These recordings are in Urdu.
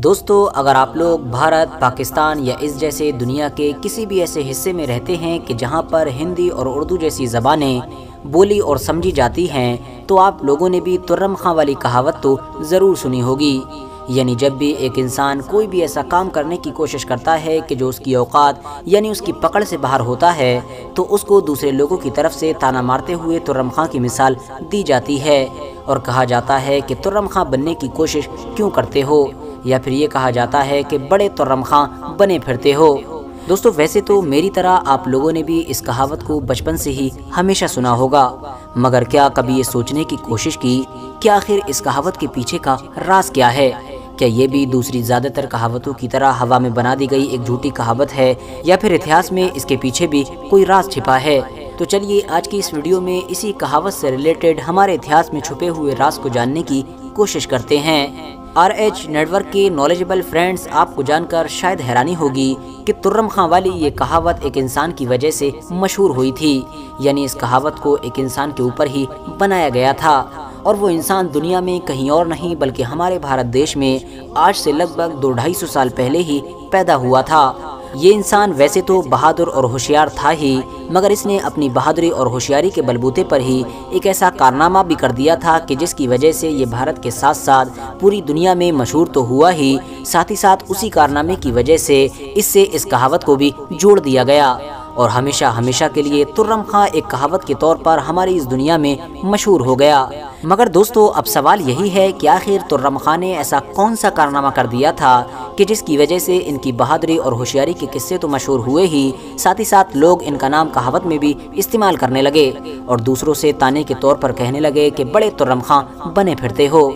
دوستو، اگر آپ لوگ بھارت، پاکستان یا اس جیسے دنیا کے کسی بھی ایسے حصے میں رہتے ہیں کہ جہاں پر ہندی اور اردو جیسی زبانیں بولی اور سمجھی جاتی ہیں، تو آپ لوگوں نے بھی ترم خاں والی کہاوت تو ضرور سنی ہوگی۔ یعنی جب بھی ایک انسان کوئی بھی ایسا کام کرنے کی کوشش کرتا ہے کہ جو اس کی اوقات یعنی اس کی پکڑ سے باہر ہوتا ہے، تو اس کو دوسرے لوگوں کی طرف سے تانا مارتے ہوئے ترم خاں کی مثال دی جاتی ہے اور کہا جاتا ہے کہ ترم خاں بننے کی کوشش کیوں کرتے ہو، یا پھر یہ کہا جاتا ہے کہ بڑے ترم خاں بنے پھرتے ہو۔ دوستو، ویسے تو میری طرح آپ لوگوں نے بھی اس کہاوت کو بچپن سے ہی ہمیشہ سنا ہوگا، مگر کیا کبھی یہ سوچنے کی کوشش کی کہ آخر اس کہاوت کے پیچھے کا راز کیا ہے؟ کیا یہ بھی دوسری زیادہ تر کہاوتوں کی طرح ہوا میں بنا دی گئی ایک جھوٹی کہاوت ہے، یا پھر اتہاس میں اس کے پیچھے بھی کوئی راز چھپا ہے؟ تو چلیے آج کی اس ویڈیو میں اسی کہاوت سے ریلیٹڈ ہمارے اتہاس میں چھپے ہوئے راز کو جاننے کی کوشش کرتے ہیں۔ RH نیٹ ورک کے نالجبل فرینڈز، آپ کو جان کر شاید حیرانی ہوگی کہ ترم خاں والی یہ کہاوت ایک انسان کی وجہ سے مشہور ہوئی تھی، یعنی اس کہاوت کو ایک انسان کے اوپر ہی بنایا گیا تھا، اور وہ انسان دنیا میں کہیں اور نہیں بلکہ ہمارے بھارت دیش میں آج سے لگ بھگ 200-250 سال پہلے ہی پیدا ہوا تھا۔ یہ انسان ویسے تو بہادر اور ہوشیار تھا ہی، مگر اس نے اپنی بہادری اور ہوشیاری کے بلبوتے پر ہی ایک ایسا کارنامہ بھی کر دیا تھا کہ جس کی وجہ سے یہ بھارت کے ساتھ ساتھ پوری دنیا میں مشہور تو ہوا ہی، ساتھ ہی ساتھ اسی کارنامے کی وجہ سے اس کہاوت کو بھی جوڑ دیا گیا، اور ہمیشہ ہمیشہ کے لیے ترم خاں ایک کہاوت کے طور پر ہماری اس دنیا میں مشہور ہو گیا۔ مگر دوستو، اب سوال یہی ہے کہ آخر ترم خاں نے ایسا کون سا کارنامہ کر دیا تھا کہ جس کی وجہ سے ان کی بہادری اور ہوشیاری کے قصے تو مشہور ہوئے ہی، ساتھ ہی ساتھ لوگ ان کا نام کہاوت میں بھی استعمال کرنے لگے اور دوسروں سے تانے کے طور پر کہنے لگے کہ بڑے ترم خاں بنے پھرتے ہو۔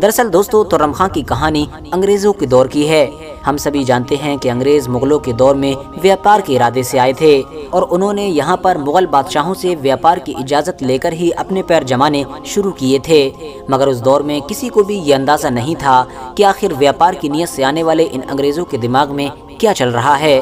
دراصل دوستو، ترم خاں کی کہانی انگریزوں کے دور کی ہے۔ ہم سبھی جانتے ہیں کہ انگریز مغلوں کے دور میں ویاپار کے ارادے سے آئے تھے، اور انہوں نے یہاں پر مغل بادشاہوں سے ویاپار کی اجازت لے کر ہی اپنے پیر جمانے شروع کیے تھے، مگر اس دور میں کسی کو بھی یہ اندازہ نہیں تھا کہ آخر ویاپار کی نیت سے آنے والے ان انگریزوں کے دماغ میں کیا چل رہا ہے۔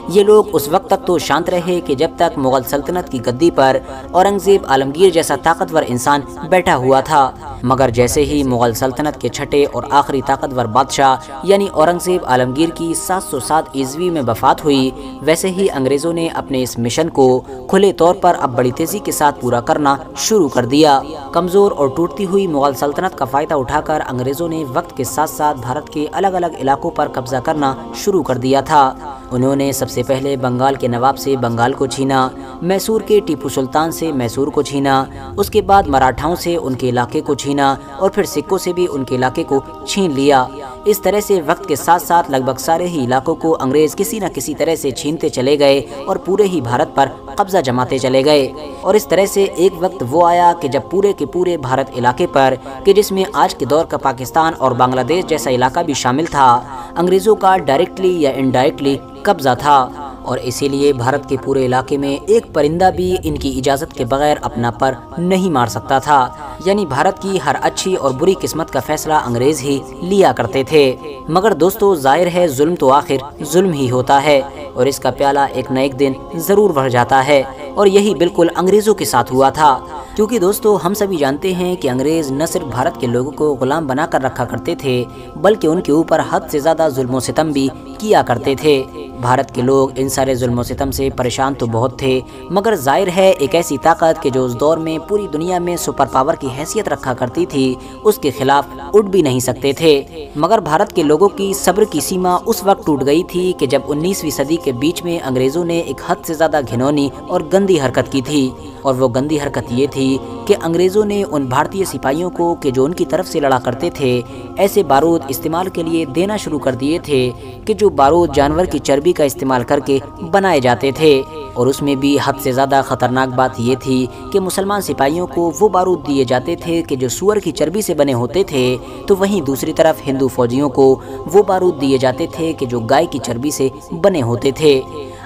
یہ لوگ اس وقت تک تو شانت رہے کہ جب تک مغل سلطنت کی گدی پر اورنگزیب عالمگیر جیسا طاقتور انسان بیٹھا ہوا تھا، مگر جیسے ہی مغل سلطنت کے چھٹے اور آخری طاقتور بادشاہ یعنی اورنگزیب عالمگیر کی 707 عیسوی میں وفات ہوئی، ویسے ہی انگریزوں نے اپنے اس مشن کو کھلے طور پر اب بڑی تیزی کے ساتھ پورا کرنا شروع کر دیا۔ کمزور اور ٹوٹتی ہوئی مغل سلطنت کا فائدہ اٹھا کر انگریزوں نے وقت کے ساتھ ساتھ بھارت کے الگ الگ علاقوں پر قبضہ کرنا شروع کر دیا تھا۔ انہوں نے سب سے پہلے بنگال کے نواب سے بنگال کو چھینا، میسور کے ٹیپو سلطان سے میسور کو چھینا، اس کے بعد مراٹھاؤں سے ان کے علاقے کو چھینا، اور پھر سکھوں سے بھی ان کے علاقے کو چھین لیا۔ اس طرح سے وقت کے ساتھ ساتھ لگ بھگ سارے ہی علاقوں کو انگریز کسی نہ کسی طرح سے چھینتے چلے گئے اور پورے ہی بھارت پر قبضہ جماتے چلے گئے، اور اس طرح سے ایک وقت وہ آیا کہ جب پورے کے پورے بھارت علاقے پر، کہ جس میں آج کے دور کا پاکستان اور بنگلہ دیش جیسا علاقہ بھی شامل تھا، انگریزوں کا ڈائریکٹلی یا انڈائریکٹلی قبضہ تھا، اور اسی لیے بھارت کے پورے علاقے میں ایک پرندہ بھی ان کی اجازت کے بغیر اپنا پر نہیں مار سکتا تھا، یعنی بھارت کی ہر اچھی اور بری قسمت کا فیصلہ انگریز ہی لیا کرتے تھے۔ مگر دوستو، ظاہر ہے ظلم تو آخر ظلم ہی ہوتا ہے، اور اس کا پیالہ ایک نہ ایک دن ضرور بڑھ جاتا ہے، اور یہی بالکل انگریزوں کے ساتھ ہوا تھا۔ کیونکہ دوستو، ہم سبھی جانتے ہیں کہ انگریز نہ صرف بھارت کے لوگوں کو غلام بنا کر رکھا کرتے تھے، بلکہ ان کے اوپر حد سے زیادہ ظلم و ستم بھی کیا کرتے تھے۔ بھارت کے لوگ ان سارے ظلم و ستم سے پریشان تو بہت تھے، مگر ظاہر ہے ایک ایسی طاقت کہ جو اس دور میں پوری دنیا میں سپر پاور کی حیثیت رکھا کرتی تھی، اس کے خلاف اٹھ بھی نہیں سکتے تھے۔ مگر بھارت کے لوگوں کی صبر کی سیما اس وقت ٹوٹ گئی تھی کہ جب 19ویں صدی کے بیچ میں انگریزوں نے ایک حد سے زیادہ گھنونی اور گندی حرکت کی تھی، اور وہ گندی حرکت یہ تھی کہ انگریزوں نے ان بھارتی سپاہیوں کو کہ جو ان کی طرف سے لڑا کرتے تھے، ایسے بارود استعمال کے لیے دینا شروع کر دیے تھے کہ جو بارود جانور کی چربی کا استعمال کر کے بنائے جاتے تھے، اور اس میں بھی حد سے زیادہ خطرناک بات یہ تھی کہ مسلمان سپاہیوں کو وہ بارود دیے جاتے تھے کہ جو سور کی چربی سے بنے ہوتے تھے، تو وہیں دوسری طرف ہندو فوجیوں کو وہ بارود دیے جاتے تھے کہ جو گائے کی چربی سے بنے ہوتے تھے۔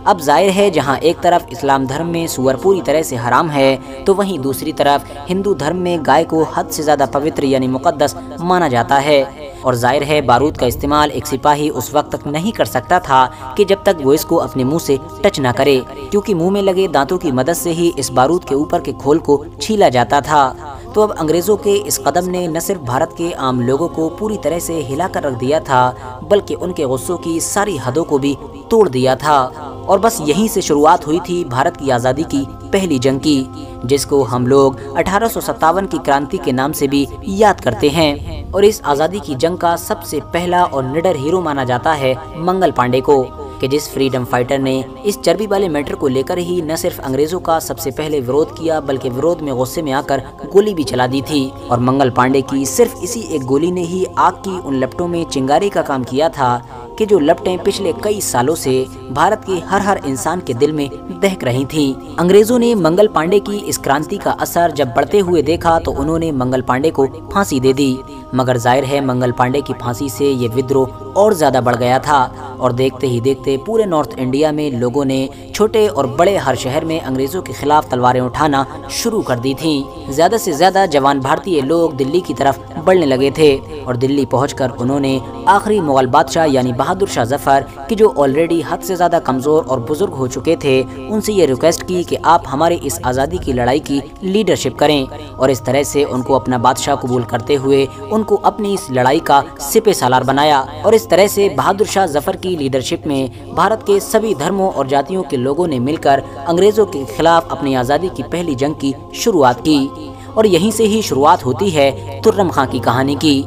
اب ظاہر ہے جہاں ایک طرف اسلام دھرم میں سور پوری طرح سے حرام ہے، تو وہیں دوسری طرف ہندو دھرم میں گائے کو حد سے زیادہ پوتر یعنی مقدس مانا جاتا ہے، اور ظاہر ہے بارود کا استعمال ایک سپاہی اس وقت تک نہیں کر سکتا تھا کہ جب تک وہ اس کو اپنے منہ سے ٹچ نہ کرے، کیونکہ منہ میں لگے دانتوں کی مدد سے ہی اس بارود کے اوپر کے کھول کو چھیلا جاتا تھا۔ تو اب انگریزوں کے اس قدم نے نہ صرف بھارت کے عام لوگوں کو پوری طرح سے ہلا کر رکھ دیا تھا بلکہ ان کے غصوں کی ساری حدوں کو بھی توڑ دیا تھا۔ اور بس یہیں سے شروعات ہوئی تھی بھارت کی آزادی کی پہلی جنگ کی، جس کو ہم لوگ 1857 کی کرانتی کے نام سے بھی یاد کرتے ہیں۔ اور اس آزادی کی جنگ کا سب سے پہلا اور نڈر ہیرو مانا جاتا ہے منگل پانڈے کو، کہ جس فریڈم فائٹر نے اس چربی والے میٹر کو لے کر ہی نہ صرف انگریزوں کا سب سے پہلے ورود کیا بلکہ ورود میں غصے میں آ کر گولی بھی چلا دی تھی۔ اور منگل پانڈے کی صرف اسی ایک گولی نے ہی آگ کی ان لپٹوں میں چنگاری کا کام کیا تھا کہ جو لپٹیں پچھلے کئی سالوں سے بھارت کے ہر انسان کے دل میں دہک رہی تھیں۔ انگریزوں نے منگل پانڈے کی اس کرانتی کا اثر جب بڑھتے ہوئے دیکھا تو انہوں نے منگل پانڈے کو پھانسی دے دی، مگر ظاہر ہے منگل پانڈے کی پھانسی سے یہ ودروہ اور زیادہ بڑھ گیا تھا، اور دیکھتے ہی دیکھتے پورے نارتھ انڈیا میں لوگوں نے چھوٹے اور بڑے ہر شہر میں انگریزوں کے خلاف تلواریں اٹھانا شروع کر دی تھیں۔ زیادہ سے زیادہ جوان بھارتی لوگ دلی کی طرف بڑھنے لگے تھے، اور دلی پہنچ کر انہوں نے آخری مغل بادشاہ یعنی بہادر شاہ ظفر کہ جو آلریڈی حد سے زیادہ کمزور اور بزرگ ہو چکے تھے، ان سے یہ ریکویسٹ کی کہ آپ ہمارے اس آزادی کی لڑائی کی لیڈرشپ کریں، اور اس طرح سے ان کو اپنا بادشاہ قبول کرتے ہوئے ان کو اپنی اس لڑائی کا سپہ سالار بنایا۔ اور اس طرح سے بہادر شاہ ظفر کی لیڈرشپ میں بھارت کے سبھی دھرموں اور جاتیوں کے لوگوں نے مل کر انگریزوں کے خلاف اپنی آزادی کی پہلی جنگ کی شروعات کی، اور یہیں سے ہی شروعات ہوتی ہے ترم خان کی کہانی کی۔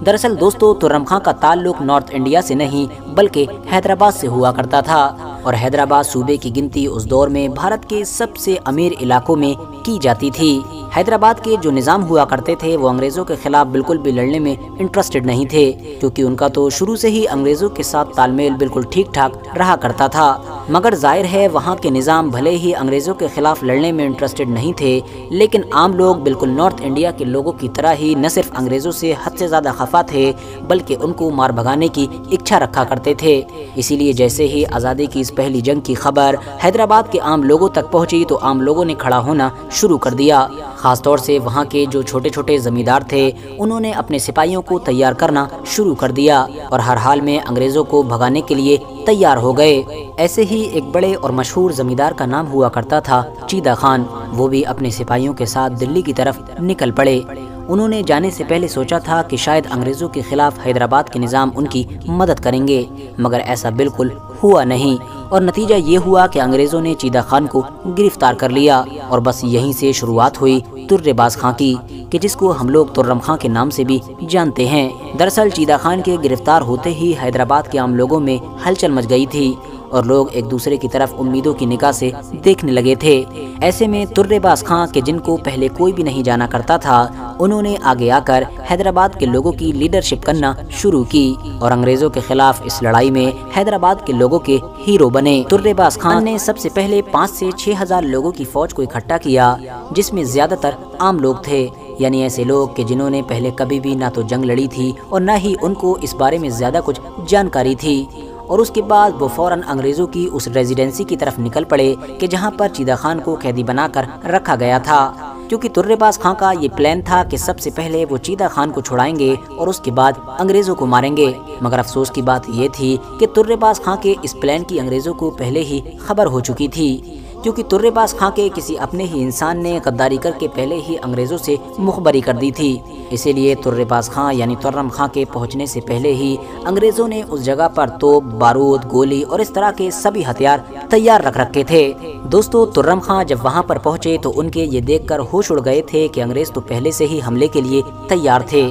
دراصل دوستو، ترم خان کا تعلق نارتھ انڈیا سے نہیں بلکہ حیدرآباد سے ہوا کرتا تھا، اور حیدرآباد صوبے کی گنتی اس دور میں بھارت کے سب سے امیر علاقوں میں کی جاتی تھی۔ حیدرآباد کے جو نظام ہوا کرتے تھے وہ انگریزوں کے خلاف بالکل بھی لڑنے میں انٹرسٹڈ نہیں تھے، کیونکہ ان کا تو شروع سے ہی انگریزوں کے ساتھ تال میل بالکل ٹھیک ٹھاک رہا کرتا تھا۔ مگر ظاہر ہے وہاں کے نظام بھلے ہی انگریزوں کے خلاف لڑنے میں انٹرسٹڈ نہیں تھے، لیکن عام لوگ بالکل نارتھ انڈیا کے لوگوں کی طرح ہی نہ صرف انگریزوں سے حد سے زیادہ خفا تھے بلکہ ان کو مار بھگانے کی اچھا رکھا کرتے تھے۔ اسی لیے جیسے ہی آزادی کی اس پہلی جنگ کی خبر حیدرآباد کے عام لوگوں تک پہنچی تو عام لوگوں نے کھڑا ہونا شروع کر دیا۔ خاص طور سے وہاں کے جو چھوٹے چھوٹے زمیندار تھے انہوں نے اپنے سپاہیوں کو تیار کرنا شروع کر دیا، اور ہر حال میں انگریزوں کو بھگانے کے لیے تیار ہو گئے۔ ایسے ہی ایک بڑے اور مشہور زمیندار کا نام ہوا کرتا تھا چیدہ خان، وہ بھی اپنے سپاہیوں کے ساتھ دلی کی طرف نکل پڑے۔ انہوں نے جانے سے پہلے سوچا تھا کہ شاید انگریزوں کے خلاف حیدرآباد کے نظام ان کی مدد کریں گے، مگر ایسا بالکل ہوا نہیں، اور نتیجہ یہ ہوا کہ انگریزوں نے چیدہ خان کو گرفتار کر لیا، اور بس یہیں سے شروعات ہوئی ترے باز خان کی، کہ جس کو ہم لوگ ترم خان کے نام سے بھی جانتے ہیں۔ دراصل چیدہ خان کے گرفتار ہوتے ہی حیدرآباد کے عام لوگوں میں ہلچل مچ گئی تھی، اور لوگ ایک دوسرے کی طرف امیدوں کی نگاہ سے دیکھنے لگے تھے۔ ایسے میں ترے باز خان کے جن کو پہلے کوئی بھی نہیں جانا کرتا تھا، انہوں نے آگے آ کر حیدرآباد کے لوگوں کی لیڈرشپ کرنا شروع کی، اور انگریزوں کے خلاف اس لڑائی میں حیدرآباد کے لوگوں کے ہیرو بنے۔ ترے باز خان نے سب سے پہلے 5 سے 6 ہزار لوگوں کی فوج کو اکٹھا کیا، جس میں زیادہ تر عام لوگ تھے، یعنی ایسے لوگ کہ جنہوں نے پہلے کبھی بھی نہ تو جنگ لڑی تھی اور نہ ہی ان کو اس بارے میں زیادہ کچھ جانکاری تھی۔ اور اس کے بعد وہ فوراً انگریزوں کی اس ریزیڈنسی کی طرف نکل پڑے کہ جہاں پر چیدہ خان کو قیدی بنا کر رکھا گیا تھا، کیونکہ ترے باز خان کا یہ پلان تھا کہ سب سے پہلے وہ چیدہ خان کو چھڑائیں گے اور اس کے بعد انگریزوں کو ماریں گے۔ مگر افسوس کی بات یہ تھی کہ ترے باز خان کے اس پلان کی انگریزوں کو پہلے ہی خبر ہو چکی تھی، کیونکہ ترے باز خان کے کسی اپنے ہی انسان نے غداری کر کے پہلے ہی انگریزوں سے مخبری کر دی تھی۔ اسی لیے ترے باز خان یعنی ترم خان کے پہنچنے سے پہلے ہی انگریزوں نے اس جگہ پر توپ، بارود، گولی اور اس طرح کے سبھی ہتھیار تیار رکھ رکھے تھے۔ دوستو، ترم خان جب وہاں پر پہنچے تو ان کے یہ دیکھ کر ہوش اڑ گئے تھے کہ انگریز تو پہلے سے ہی حملے کے لیے تیار تھے۔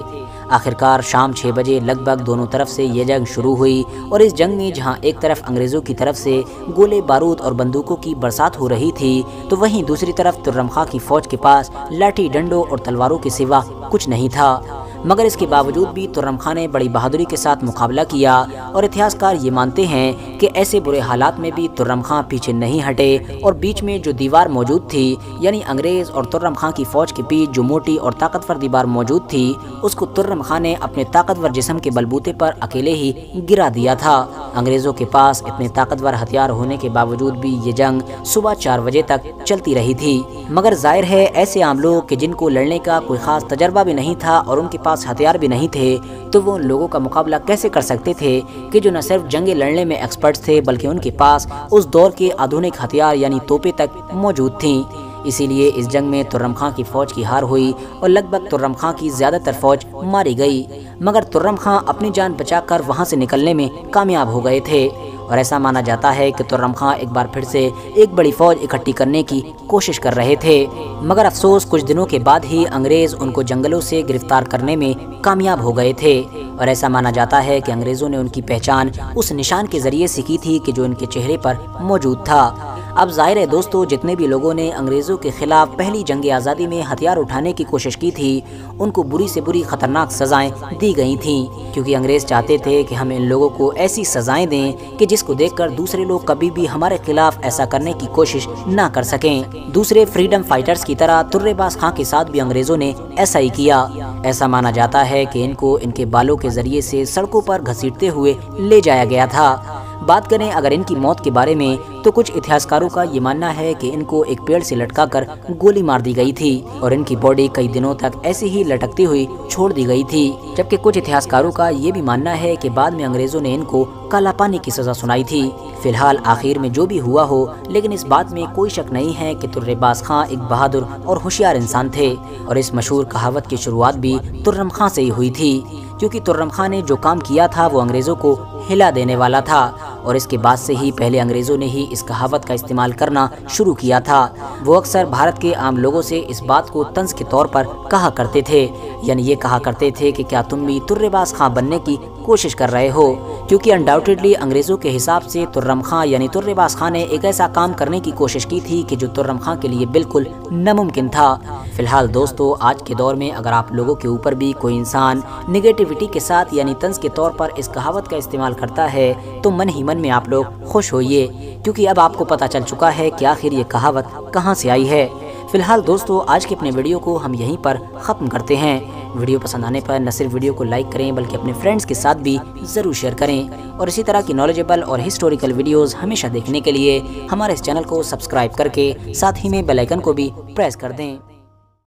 آخرکار شام 6 بجے لگ بھگ دونوں طرف سے یہ جنگ شروع ہوئی، اور اس جنگ میں جہاں ایک طرف انگریزوں کی طرف سے گولے، بارود اور بندوقوں کی برسات ہو رہی تھی تو وہیں دوسری طرف ترم خان کی فوج کے پاس لاٹھی ڈنڈوں اور تلواروں کے سوا کچھ نہیں تھا۔ مگر اس کے باوجود بھی ترم خان نے بڑی بہادری کے ساتھ مقابلہ کیا، اور اتہاس کار یہ مانتے ہیں کہ ایسے برے حالات میں بھی ترم خان پیچھے نہیں ہٹے، اور بیچ میں جو دیوار موجود تھی یعنی انگریز اور ترم خان کی فوج کے بیچ جو موٹی اور طاقتور دیوار موجود تھی، اس کو ترم خان نے اپنے طاقتور جسم کے بلبوتے پر اکیلے ہی گرا دیا تھا۔ انگریزوں کے پاس اتنے طاقتور ہتھیار ہونے کے باوجود بھی یہ جنگ صبح 4 بجے تک چلتی رہی تھی۔ مگر ظاہر ہے ایسے عام لوگ کہ جن کو لڑنے کا کوئی خاص تجربہ بھی نہیں تھا اور ان کے پاس ہتھیار بھی نہیں تھے، تو وہ ان لوگوں کا مقابلہ کیسے کر سکتے تھے کہ جو نہ صرف جنگیں لڑنے میں ایکسپرٹس تھے بلکہ ان کے پاس اس دور کے آدھونک ہتھیار یعنی توپیں تک موجود تھیں۔ اسی لیے اس جنگ میں ترم خان کی فوج کی ہار ہوئی اور لگ بھگ ترم خان کی زیادہ تر فوج ماری گئی، مگر ترم خان اپنی جان بچا کر وہاں سے نکلنے میں کامیاب ہو گئے تھے، اور ایسا مانا جاتا ہے کہ ترم خان ایک بار پھر سے ایک بڑی فوج اکٹھی کرنے کی کوشش کر رہے تھے، مگر افسوس کچھ دنوں کے بعد ہی انگریز ان کو جنگلوں سے گرفتار کرنے میں کامیاب ہو گئے تھے، اور ایسا مانا جاتا ہے کہ انگریزوں نے ان کی پہچان اس نشان کے ذریعے سے کی تھی کہ جو ان کے چہرے پر موجود تھا۔ اب ظاہر ہے دوستو، جتنے بھی لوگوں نے انگریزوں کے خلاف پہلی جنگ آزادی میں ہتھیار اٹھانے کی کوشش کی تھی، ان کو بری سے بری خطرناک سزائیں دی گئی تھیں، کیونکہ انگریز چاہتے تھے کہ ہم ان لوگوں کو ایسی سزائیں دیں کہ جس کو دیکھ کر دوسرے لوگ کبھی بھی ہمارے خلاف ایسا کرنے کی کوشش نہ کر سکیں۔ دوسرے فریڈم فائٹرز کی طرح ترے باز خان کے ساتھ بھی انگریزوں نے ایسا ہی کیا۔ ایسا مانا جاتا ہے کہ ان کو ان کے بالوں کے ذریعے سے سڑکوں پر گھسیٹتے ہوئے لے جایا گیا تھا۔ بات کریں اگر ان کی موت کے بارے میں تو کچھ اتہاسکاروں کا یہ ماننا ہے کہ ان کو ایک پیڑ سے لٹکا کر گولی مار دی گئی تھی اور ان کی باڈی کئی دنوں تک ایسے ہی لٹکتی ہوئی چھوڑ دی گئی تھی، جبکہ کچھ اتہاسکاروں کا یہ بھی ماننا ہے کہ بعد میں انگریزوں نے ان کو کالا پانی کی سزا سنائی تھی۔ فی الحال آخر میں جو بھی ہوا ہو، لیکن اس بات میں کوئی شک نہیں ہے کہ ترے باز خان ایک بہادر اور ہوشیار انسان تھے، اور اس مشہور کہاوت کی شروعات بھی ترم خان سے ہی ہوئی تھی، کیونکہ ترم خان نے جو کام کیا تھا وہ انگریزوں کو ہلا دینے والا تھا، اور اس کے بعد سے ہی پہلے انگریزوں نے ہی اس کہاوت کا استعمال کرنا شروع کیا تھا۔ وہ اکثر بھارت کے عام لوگوں سے اس بات کو طنز کے طور پر کہا کرتے تھے، یعنی یہ کہا کرتے تھے کہ کیا تم بھی ترے باز خان بننے کی کوشش کر رہے ہو، کیونکہ انڈاؤٹڈلی انگریزوں کے حساب سے ترم خان یعنی ترے باز خان نے ایک ایسا کام کرنے کی کوشش کی تھی کہ جو ترم خان کے لیے بالکل ناممکن تھا۔ فی الحال دوستو، آج کے دور میں اگر آپ لوگوں کے اوپر بھی کوئی انسان نگیٹیوٹی کے ساتھ یعنی طنز کے طور پر اس کہاوت کا استعمال کرتا ہے تو من ہی من میں آپ لوگ خوش ہوئیے، کیونکہ اب آپ کو پتہ چل چکا ہے کہ آخر یہ کہاوت کہاں سے آئی ہے۔ فی الحال دوستو، آج کے اپنے ویڈیو کو ہم یہیں پر ختم کرتے ہیں۔ ویڈیو پسند آنے پر نہ صرف ویڈیو کو لائک کریں بلکہ اپنے فرینڈز کے ساتھ بھی ضرور شیئر کریں، اور اسی طرح کی نالجیبل اور ہسٹوریکل ویڈیوز ہمیشہ دیکھنے کے لیے ہمارے اس چینل کو سبسکرائب کر کے ساتھ ہی میں بیل آئیکن کو بھی پریس کر دیں۔